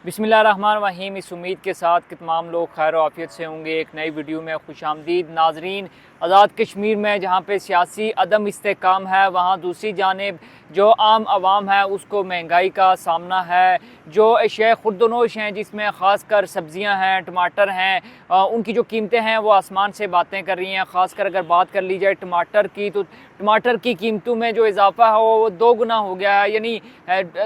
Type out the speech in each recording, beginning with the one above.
बिस्मिल्लाहिर्रहमानिर्रहीम। इस उम्मीद के साथ कि तमाम लोग खैर आफियत से होंगे। एक नई वीडियो में खुशामदीद नाजरीन। आज़ाद कश्मीर में जहाँ पे सियासी अदम इस्तेहकाम है, वहाँ दूसरी जानिब जो आम आवाम है उसको महंगाई का सामना है। जो अशिया खुर्दनोश हैं जिसमें ख़ासकर सब्ज़ियाँ हैं, टमाटर हैं, उनकी जो कीमतें हैं वो आसमान से बातें कर रही हैं। ख़ासकर अगर बात कर ली जाए टमाटर की, तो टमाटर की कीमतों में जो इजाफा है वो 2 गुना हो गया है। यानी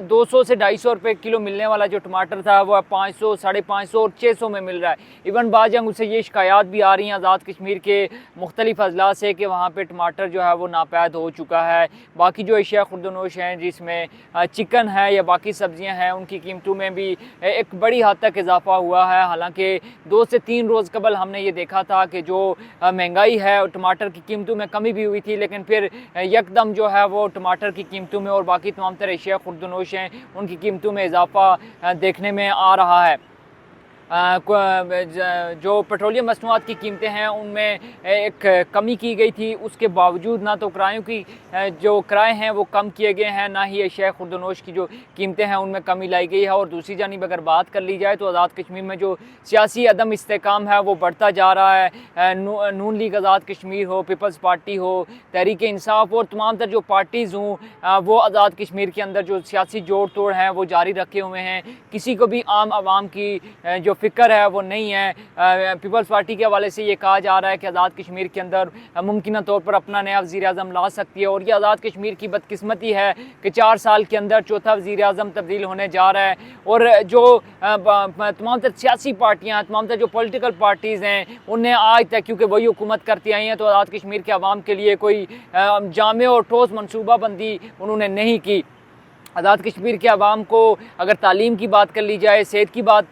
200 से 250 रुपये किलो मिलने वाला जो टमाटर था वो 500, 550 और 600 में मिल रहा है। इवन बाजंग उसे ये शिकायत भी आ रही हैं आज़ाद कश्मीर के मुख्तलिफ अजला से कि वहाँ पर टमाटर जो है वो नापैद हो चुका है। बाकी जो अशिया खुर्दनोश हैं जिसमें चिकन है या बाकी सब्ज़ियाँ हैं, उनकी कीमतों में भी एक बड़ी हद तक इजाफा हुआ है। हालांकि 2 से 3 रोज़ कबल हमने ये देखा था कि जो महंगाई है और टमाटर की कीमतों में कमी भी हुई थी, लेकिन फिर यकदम जो है वो टमाटर की कीमतों में और बाकी तमाम तरह अशिया खुर्दनोश हैं उनकी कीमतों में इजाफा देखने में आ रहा है। जो पेट्रोलियम मसनूआत की कीमतें हैं उनमें एक कमी की गई थी। उसके बावजूद ना तो किरायों की जो किराए हैं वो कम किए गए हैं, ना ही अशिया खुर्दनोश की जो कीमतें हैं उनमें कमी लाई गई है। और दूसरी जानिब अगर बात कर ली जाए तो आज़ाद कश्मीर में जो सियासी अदम इस्तेहकाम है वो बढ़ता जा रहा है। नून लीग आज़ाद कश्मीर हो, पीपल्स पार्टी हो, तहरीक इंसाफ और तमाम तर जो पार्टीज़ हों वो आज़ाद कश्मीर के अंदर जो सियासी जोड़ तोड़ हैं वो जारी रखे हुए हैं। किसी को भी आम आवाम की जो फ़िक्र है वो नहीं है। पीपल्स पार्टी के हवाले से ये कहा जा रहा है कि आज़ाद कश्मीर के अंदर मुमकिन तौर पर अपना नया वज़ीर आज़म ला सकती है। और ये आज़ाद कश्मीर की बदकिस्मती है कि 4 साल के अंदर चौथा वज़ीर आज़म तब्दील होने जा रहा है। और जो तमाम तर सियासी पार्टियाँ, तमाम तर जो पॉलिटिकल पार्टीज़ हैं, उन्हें आज तक क्योंकि वही हुकूमत करती आई हैं तो आज़ाद कश्मीर के अवाम के लिए कोई जामे और ठोस मनसूबाबंदी उन्होंने नहीं की। आज़ाद कश्मीर के अवाम को अगर तालीम की बात कर ली जाए, सेहत की बात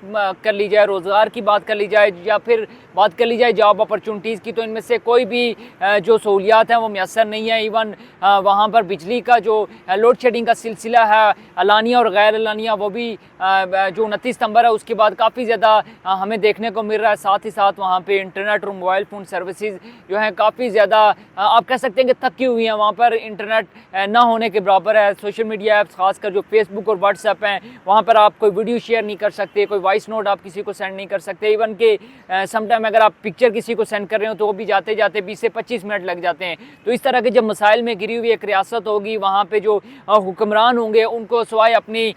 कर ली जाए, रोज़गार की बात कर ली जाए या फिर बात कर ली जाए जॉब अपॉर्चुनिटीज़ की, तो इनमें से कोई भी जो सहूलियात हैं वो मैसर नहीं है। इवन वहाँ पर बिजली का जो लोड शेडिंग का सिलसिला है, अलानिया और गैर अलानिया, वो भी जो 29 सितंबर है उसके बाद काफ़ी ज़्यादा हमें देखने को मिल रहा है। साथ ही साथ वहाँ पर इंटरनेट और मोबाइल फ़ोन सर्विसेज जो हैं काफ़ी ज़्यादा आप कह सकते हैं कि थकी हुई हैं। वहाँ पर इंटरनेट ना होने के बराबर है। सोशल मीडिया ऐप्स खासकर जो फेसबुक और व्हाट्सएप हैं वहाँ पर आप कोई वीडियो शेयर नहीं कर सकते, कोई वॉइस नोट आप किसी को सेंड नहीं कर सकते। इवन के समटाइम अगर आप पिक्चर किसी को सेंड कर रहे हो तो वो भी जाते जाते 20 से 25 मिनट लग जाते हैं। तो इस तरह के जब मसाइल में घिरी हुई एक रियासत होगी, वहाँ पे जो हुक्मरान होंगे उनको सिवाय अपनी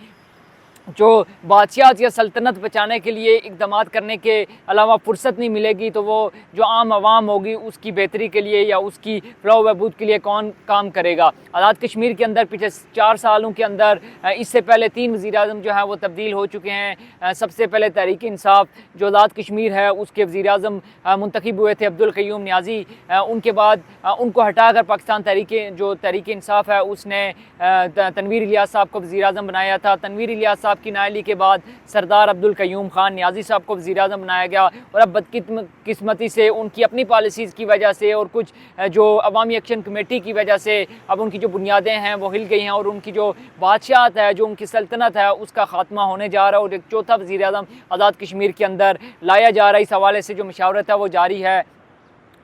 जो बादशाहत या सल्तनत बचाने के लिए इक़दामात करने के अलावा फ़ुर्सत नहीं मिलेगी, तो वो जो आम आवाम होगी उसकी बेहतरी के लिए या उसकी फलाह व बहबूद के लिए कौन काम करेगा। आज़ाद कश्मीर के अंदर पिछले 4 सालों के अंदर इससे पहले 3 वज़ीर आज़म जो है वो तब्दील हो चुके हैं। सबसे पहले तहरीक इंसाफ जो आज़ाद कश्मीर है उसके वज़ीर आज़म मुंतखब हुए थे अब्दुल क़य्यूम नियाज़ी। उनके बाद उनको हटाकर पाकिस्तान तहरीक इंसाफ है उसने तनवीर इलियास साहब को वज़ीर आज़म बनाया था। तनवीर इलियास साहब की नाअहली के बाद सरदार अब्दुल क़य्यूम खान नियाज़ी साहब को वज़ीर आज़म बनाया गया। और अब बदकिस्मती से उनकी अपनी पॉलिसीज़ की वजह से और कुछ जो अवामी एक्शन कमेटी की वजह से अब उनकी जो बुनियादें हैं वो हिल गई हैं और उनकी जो बादशाहत है, जो उनकी सल्तनत है, उसका ख़ात्मा होने जा रहा है। और एक चौथा वज़ीर आज़म आज़ाद कश्मीर के अंदर लाया जा रहा है। इस हवाले से जो मशावरत है वो जारी है।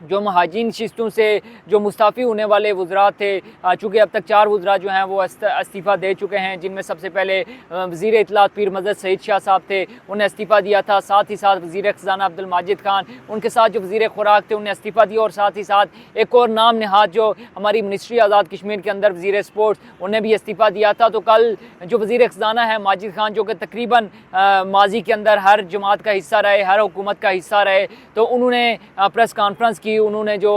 जो महाजिन शिस्तों से जो मुस्ताफ़ी होने वाले वज़रा थे, चूँकि अब तक 4 वज़रा जो हैं वो इस्तीफ़ा दे चुके हैं, जिनमें सबसे पहले वज़ीर इत्तलात पीर मज़द सईद शाह साहब थे, उन्हें इस्तीफ़ा दिया था। साथ ही साथ वज़ीर ख़ज़ाना अब्दुल माजिद खान, उनके साथ जो वज़ीर खुराक थे उन्हें इस्तीफ़ा दिया। और साथ ही साथ एक और नाम नहाद जो हमारी मिनिस्ट्री आज़ाद कश्मीर के अंदर वज़ीर स्पोर्ट्स, उन्हें भी इस्तीफ़ा दिया था। तो कल जो वज़ीर ख़ज़ाना है माजिद खान, जो कि तकरीबन माजी के अंदर हर जमात का हिस्सा रहे, हर हुकूमत का हिस्सा रहे, तो उन्होंने प्रेस कॉन्फ्रेंस की। उन्होंने जो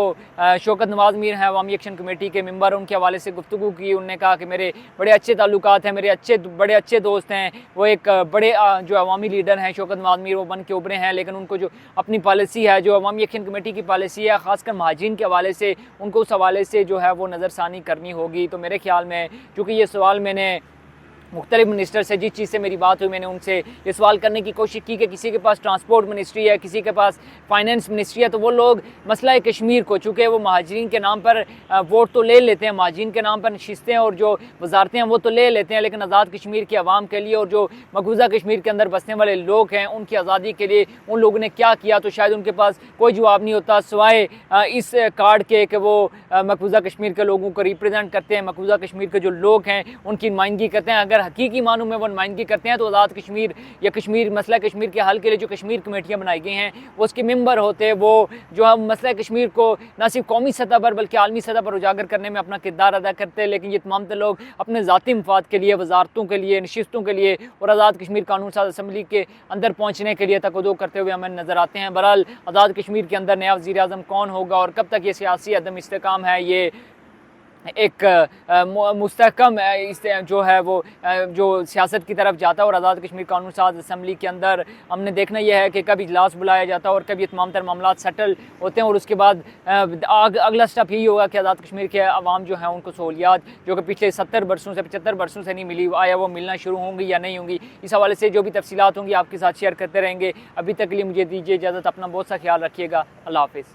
शौकत नवाज़ मीर हैं अवामी एक्शन कमेटी के मेंबर, उनके हवाले से गुफ्तगू की। उन्होंने कहा कि मेरे बड़े अच्छे ताल्लुकात हैं, मेरे बड़े अच्छे दोस्त हैं, वो एक बड़े जो अवामी लीडर हैं शौकत नवाज़ मीर, वो बन के उभरे हैं। लेकिन उनको जो अपनी पॉलिसी है, जो अवामी एक्शन कमेटी की पॉलिसी है, ख़ासकर महाजिन के हवाले से, उनको उस हवाले से जो है वो नज़रसानी करनी होगी। तो मेरे ख्याल में चूँकि ये सवाल मैंने मुख्तलिफ मिनिस्टर से, जिस चीज़ से मेरी बात हुई, मैंने उनसे ये सवाल करने की कोशिश की कि किसी के पास ट्रांसपोर्ट मिनिस्ट्री है, किसी के पास फाइनेंस मिनिस्ट्री है, तो वो लोग मसला कश्मीर को, चूँकि वो महाजरीन के नाम पर वोट तो ले लेते हैं, महाजरीन के नाम पर नशिस्तें और जो वजारतें हैं वो तो ले लेते हैं, लेकिन आज़ाद कश्मीर के अवाम के लिए और जो मकबूजा कश्मीर के अंदर बसने वाले लोग हैं उनकी आज़ादी के लिए उन लोगों ने क्या किया, तो शायद उनके पास कोई जवाब नहीं होता सिवाय इस कार्ड के कि वो मकबूजा कश्मीर के लोगों को रिप्रेजेंट करते हैं, मकबूजा कश्मीर के जो लोग हैं उनकी नुमाइंदगी करते हैं। अगर अगर हकीकी मानों में वो नुमाइंदगी करते हैं तो आज़ाद कश्मीर या कश्मीर मसला कश्मीर के हल के लिए जो कश्मीर कमेटियाँ बनाई गई हैं वो उसके मेंबर होते, वो जो हम मसला कश्मीर को ना सिर्फ कौमी सतह पर बल्कि आलमी सतह पर उजागर करने में अपना किरदार अदा करते हैं। लेकिन ये तमाम लोग अपने ज़ाती मफाद के लिए, वजारतों के लिए, नशिस्तों के लिए और आज़ाद कश्मीर कानून साज असम्बली के अंदर पहुँचने के लिए तकदो करते हुए हमें नज़र आते हैं। बहरहाल आज़ाद कश्मीर के अंदर नया वज़ीर आज़म कौन होगा और कब तक ये सियासी अदम इस्तेकाम है, ये एक मुस्तहकम जो है वो जो सियासत की तरफ जाता है। और आज़ाद कश्मीर कानून साज असम्बली के अंदर हमने देखना यह है कि कब इजलास बुलाया जाता है और कब ये तमाम तर मामला सेटल होते हैं और उसके बाद अगला स्टेप यही होगा कि आज़ाद कश्मीर के अवाम जो है उनको सहूलियात जो कि पिछले 70 बरसों से 75 बरसों से नहीं मिली, आया वो मिलना शुरू होंगी या नहीं होंगी। इस हवाले से जो भी तफसीलात होंगी आपके साथ शेयर करते रहेंगे। अभी तक के लिए मुझे दीजिए इजाज़त, अपना बहुत सा ख्याल रखिएगा। अल्लाह हाफिज़।